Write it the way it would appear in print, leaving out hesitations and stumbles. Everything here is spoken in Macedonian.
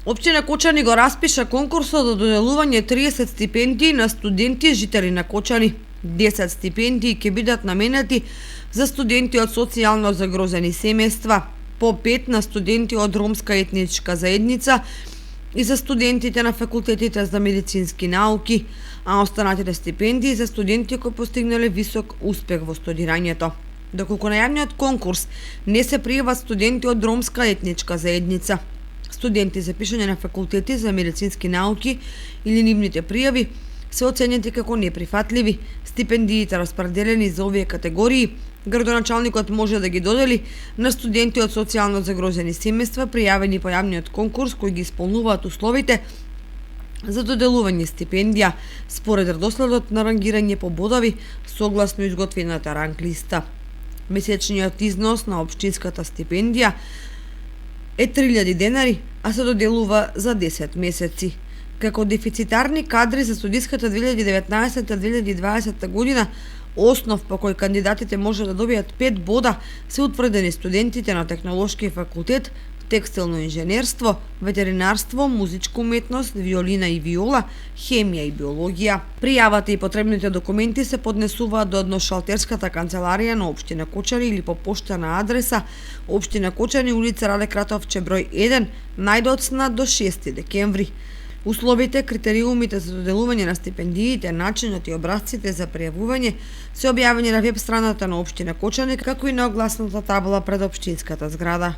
Општина Кочани го распиша конкурсот за доделување 30 стипендии на студенти жители на Кочани. 10 стипендии ќе бидат наменети за студенти од социјално загрозени семејства, по 5 на студенти од ромска етничка заедница и за студентите на факултетите за медицински науки, а останатите стипендии за студенти кои постигнале висок успех во студирањето. Доколку на јавниот конкурс не се пријават студенти од ромска етничка заедница, студенти за пишање на факултети за медицински науки или нивните пријави се оценети како неприфатливи. Стипендиите распределени за овие категории градоначалникот може да ги додели на студенти од социјално загрозени семејства пријавени по јавниот конкурс кои ги исполнуваат условите за доделување стипендија според редоследот на рангирање по бодови согласно изготвената ранг листа. Месечниот износ на општинската стипендија е 3000 денари, а се доделува за 10 месеци. Како дефицитарни кадри за студиската 2019-2020 година, основ по кој кандидатите може да добијат 5 бода се утврдени студентите на Технолошки факултет, текстилно инженерство, ветеринарство, музичка уметност, виолина и виола, хемија и биологија. Пријавата и потребните документи се поднесуваат до одношалтерската канцеларија на општина Кочани или по поштена адреса општина Кочани, улица Раде Кратовче број 1, најдоцна до 6 декември. Условите, критериумите за доделување на стипендиите, начинот и образците за пријавување се објавени на веб страната на општина Кочани, како и на огласната табла пред општинската зграда.